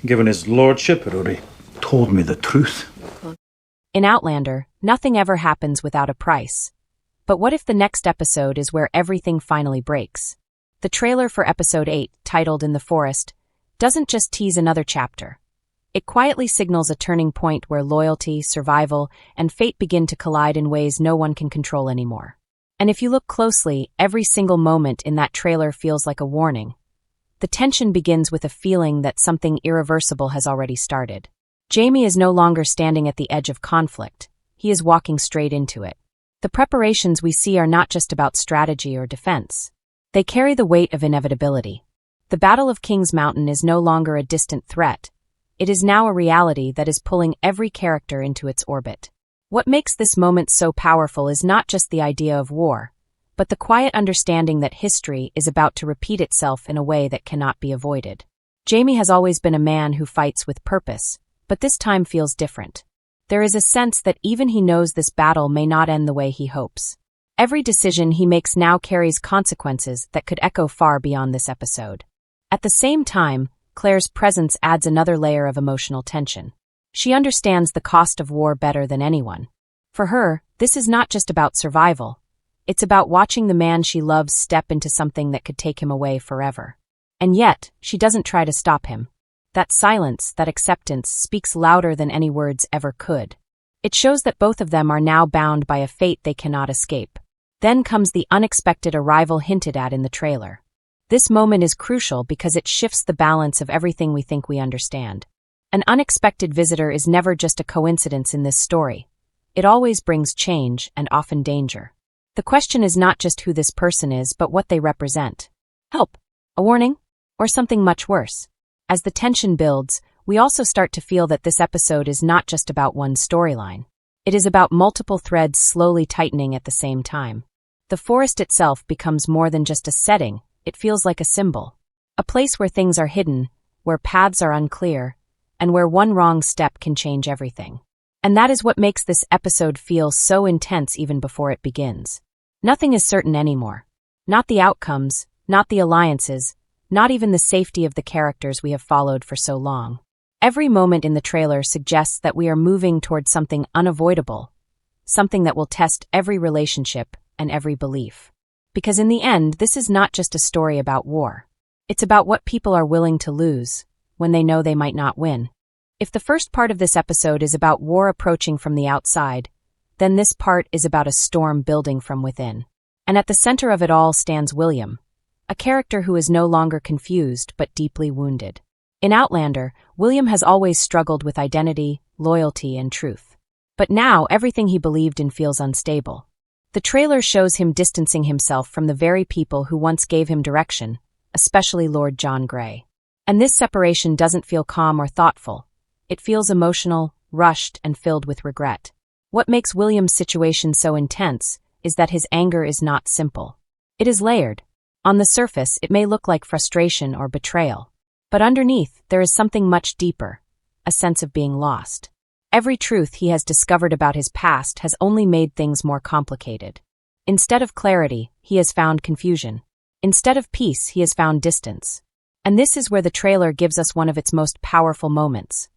given his lordship had already told me the truth. In Outlander, nothing ever happens without a price. But what if the next episode is where everything finally breaks? The trailer for episode 8, titled In the Forest, doesn't just tease another chapter. It quietly signals a turning point where loyalty, survival, and fate begin to collide in ways no one can control anymore. And if you look closely, every single moment in that trailer feels like a warning. The tension begins with a feeling that something irreversible has already started. Jaime is no longer standing at the edge of conflict. He is walking straight into it. The preparations we see are not just about strategy or defense. They carry the weight of inevitability. The Battle of King's Mountain is no longer a distant threat. It is now a reality that is pulling every character into its orbit. What makes this moment so powerful is not just the idea of war, but the quiet understanding that history is about to repeat itself in a way that cannot be avoided. Jaime has always been a man who fights with purpose, but this time feels different. There is a sense that even he knows this battle may not end the way he hopes. Every decision he makes now carries consequences that could echo far beyond this episode. At the same time, Claire's presence adds another layer of emotional tension. She understands the cost of war better than anyone. For her, this is not just about survival. It's about watching the man she loves step into something that could take him away forever. And yet, she doesn't try to stop him. That silence, that acceptance, speaks louder than any words ever could. It shows that both of them are now bound by a fate they cannot escape. Then comes the unexpected arrival hinted at in the trailer. This moment is crucial because it shifts the balance of everything we think we understand. An unexpected visitor is never just a coincidence in this story. It always brings change and often danger. The question is not just who this person is, but what they represent. Help, a warning, or something much worse. As the tension builds, we also start to feel that this episode is not just about one storyline. It is about multiple threads slowly tightening at the same time. The forest itself becomes more than just a setting, it feels like a symbol. A place where things are hidden, where paths are unclear, and where one wrong step can change everything. And that is what makes this episode feel so intense even before it begins. Nothing is certain anymore. Not the outcomes, not the alliances, not even the safety of the characters we have followed for so long. Every moment in the trailer suggests that we are moving towards something unavoidable, something that will test every relationship and every belief. Because in the end, this is not just a story about war. It's about what people are willing to lose when they know they might not win. If the first part of this episode is about war approaching from the outside, then this part is about a storm building from within. And at the center of it all stands William, a character who is no longer confused but deeply wounded. In Outlander, William has always struggled with identity, loyalty, and truth. But now everything he believed in feels unstable. The trailer shows him distancing himself from the very people who once gave him direction, especially Lord John Grey. And this separation doesn't feel calm or thoughtful. It feels emotional, rushed, and filled with regret. What makes William's situation so intense is that his anger is not simple. It is layered. On the surface, it may look like frustration or betrayal. But underneath, there is something much deeper, a sense of being lost. Every truth he has discovered about his past has only made things more complicated. Instead of clarity, he has found confusion. Instead of peace, he has found distance. And this is where the trailer gives us one of its most powerful moments.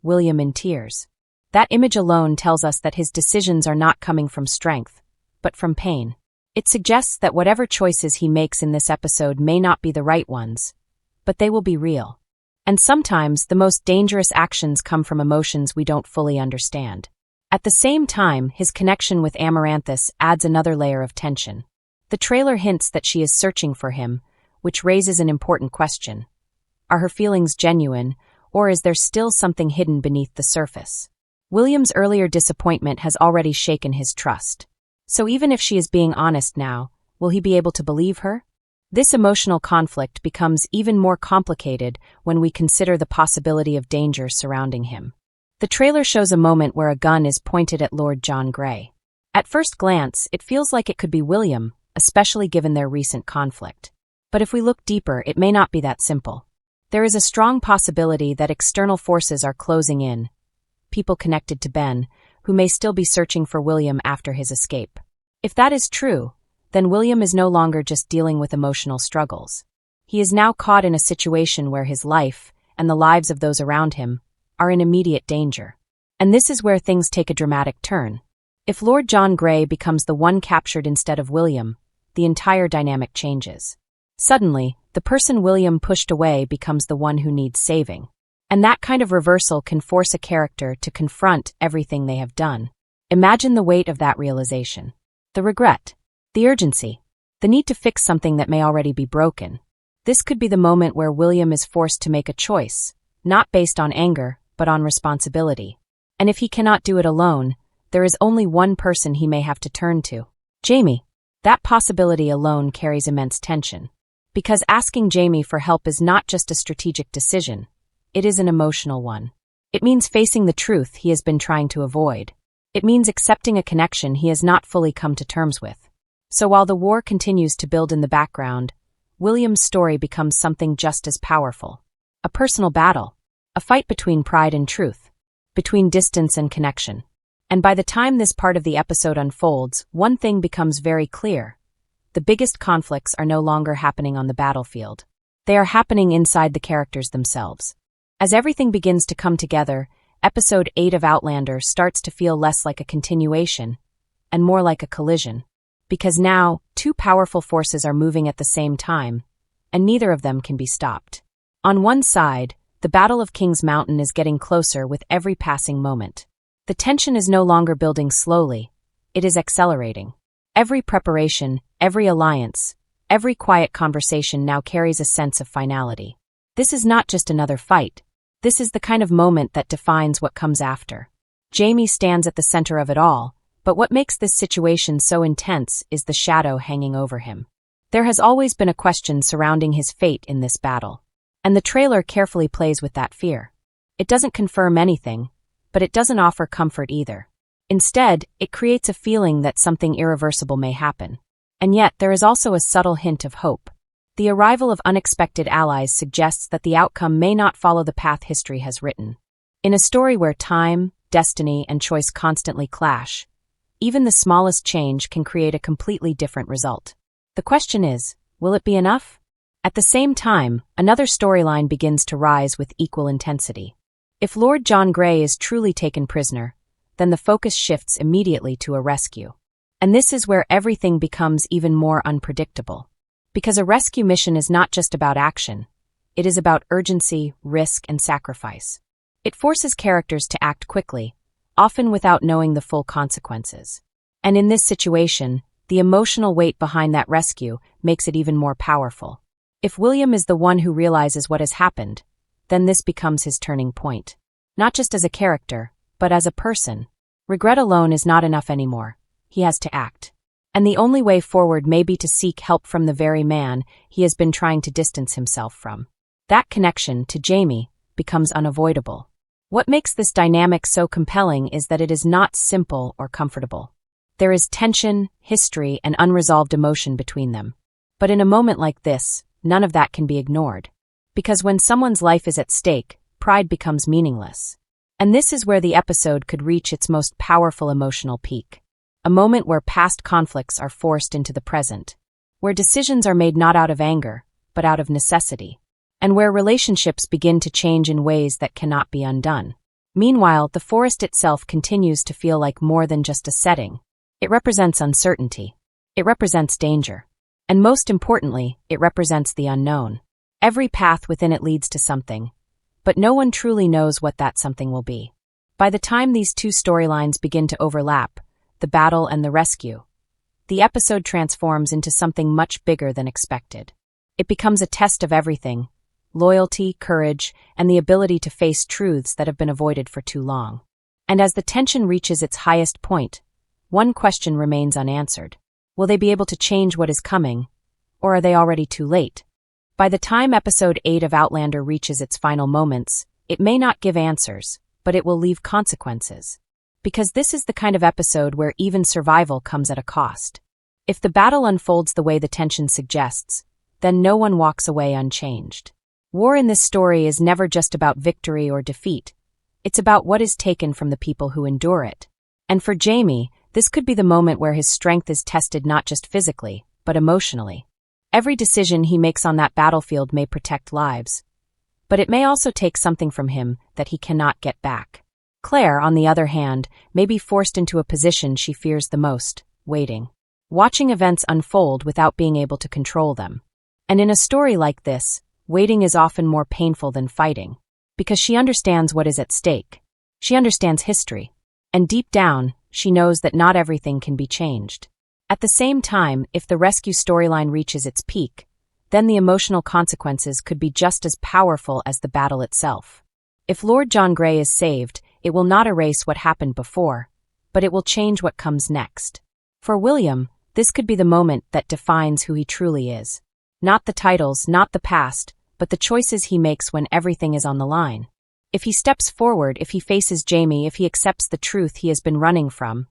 William in tears. That image alone tells us that his decisions are not coming from strength, but from pain. It suggests that whatever choices he makes in this episode may not be the right ones, but they will be real. And sometimes the most dangerous actions come from emotions we don't fully understand. At the same time, his connection with Amaranthus adds another layer of tension. The trailer hints that she is searching for him, which raises an important question. Are her feelings genuine, or is there still something hidden beneath the surface? William's earlier disappointment has already shaken his trust. So even if she is being honest now, will he be able to believe her? This emotional conflict becomes even more complicated when we consider the possibility of danger surrounding him. The trailer shows a moment where a gun is pointed at Lord John Grey. At first glance, it feels like it could be William, especially given their recent conflict. But if we look deeper, it may not be that simple. There is a strong possibility that external forces are closing in, people connected to Ben, who may still be searching for William after his escape. If that is true, then William is no longer just dealing with emotional struggles. He is now caught in a situation where his life, and the lives of those around him, are in immediate danger. And this is where things take a dramatic turn. If Lord John Grey becomes the one captured instead of William, the entire dynamic changes. Suddenly, the person William pushed away becomes the one who needs saving. And that kind of reversal can force a character to confront everything they have done. Imagine the weight of that realization. The regret. The urgency. The need to fix something that may already be broken. This could be the moment where William is forced to make a choice, not based on anger, but on responsibility. And if he cannot do it alone, there is only one person he may have to turn to. Jamie. That possibility alone carries immense tension. Because asking Jamie for help is not just a strategic decision, it is an emotional one. It means facing the truth he has been trying to avoid. It means accepting a connection he has not fully come to terms with. So while the war continues to build in the background, William's story becomes something just as powerful. A personal battle. A fight between pride and truth. Between distance and connection. And by the time this part of the episode unfolds, one thing becomes very clear. The biggest conflicts are no longer happening on the battlefield. They are happening inside the characters themselves. As everything begins to come together, Episode 8 of Outlander starts to feel less like a continuation, and more like a collision. Because now, two powerful forces are moving at the same time, and neither of them can be stopped. On one side, the Battle of King's Mountain is getting closer with every passing moment. The tension is no longer building slowly, it is accelerating. Every preparation, every alliance, every quiet conversation now carries a sense of finality. This is not just another fight. This is the kind of moment that defines what comes after. Jamie stands at the center of it all, but what makes this situation so intense is the shadow hanging over him. There has always been a question surrounding his fate in this battle, and the trailer carefully plays with that fear. It doesn't confirm anything, but it doesn't offer comfort either. Instead, it creates a feeling that something irreversible may happen. And yet, there is also a subtle hint of hope. The arrival of unexpected allies suggests that the outcome may not follow the path history has written. In a story where time, destiny, and choice constantly clash, even the smallest change can create a completely different result. The question is, will it be enough? At the same time, another storyline begins to rise with equal intensity. If Lord John Grey is truly taken prisoner, then the focus shifts immediately to a rescue. And this is where everything becomes even more unpredictable. Because a rescue mission is not just about action, it is about urgency, risk, and sacrifice. It forces characters to act quickly, often without knowing the full consequences. And in this situation, the emotional weight behind that rescue makes it even more powerful. If William is the one who realizes what has happened, then this becomes his turning point. Not just as a character, but as a person. Regret alone is not enough anymore. He has to act. And the only way forward may be to seek help from the very man he has been trying to distance himself from. That connection, to Jamie, becomes unavoidable. What makes this dynamic so compelling is that it is not simple or comfortable. There is tension, history, and unresolved emotion between them. But in a moment like this, none of that can be ignored. Because when someone's life is at stake, pride becomes meaningless. And this is where the episode could reach its most powerful emotional peak. A moment where past conflicts are forced into the present. Where decisions are made not out of anger, but out of necessity. And where relationships begin to change in ways that cannot be undone. Meanwhile, the forest itself continues to feel like more than just a setting. It represents uncertainty. It represents danger. And most importantly, it represents the unknown. Every path within it leads to something, but no one truly knows what that something will be. By the time these two storylines begin to overlap, the battle and the rescue, the episode transforms into something much bigger than expected. It becomes a test of everything: loyalty, courage, and the ability to face truths that have been avoided for too long. And as the tension reaches its highest point, one question remains unanswered. Will they be able to change what is coming, or are they already too late? By the time Episode 8 of Outlander reaches its final moments, it may not give answers, but it will leave consequences. Because this is the kind of episode where even survival comes at a cost. If the battle unfolds the way the tension suggests, then no one walks away unchanged. War in this story is never just about victory or defeat. It's about what is taken from the people who endure it. And for Jamie, this could be the moment where his strength is tested not just physically, but emotionally. Every decision he makes on that battlefield may protect lives, but it may also take something from him that he cannot get back. Claire, on the other hand, may be forced into a position she fears the most, waiting. Watching events unfold without being able to control them. And in a story like this, waiting is often more painful than fighting. Because she understands what is at stake. She understands history. And deep down, she knows that not everything can be changed. At the same time, if the rescue storyline reaches its peak, then the emotional consequences could be just as powerful as the battle itself. If Lord John Grey is saved, it will not erase what happened before, but it will change what comes next. For William, this could be the moment that defines who he truly is. Not the titles, not the past, but the choices he makes when everything is on the line. If he steps forward, if he faces Jamie, if he accepts the truth he has been running from,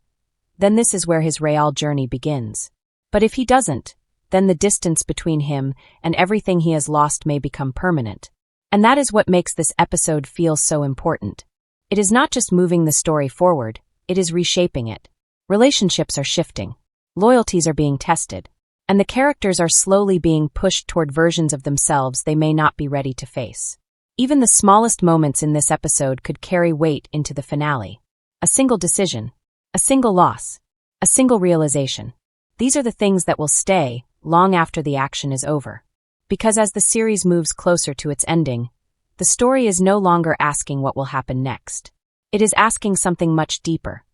then this is where his real journey begins. But if he doesn't, then the distance between him and everything he has lost may become permanent. And that is what makes this episode feel so important. It is not just moving the story forward, it is reshaping it. Relationships are shifting. Loyalties are being tested. And the characters are slowly being pushed toward versions of themselves they may not be ready to face. Even the smallest moments in this episode could carry weight into the finale. A single decision, a single loss, a single realization. These are the things that will stay long after the action is over. Because as the series moves closer to its ending, the story is no longer asking what will happen next. It is asking something much deeper.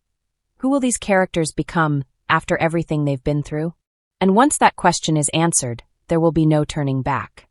Who will these characters become after everything they've been through? And once that question is answered, there will be no turning back.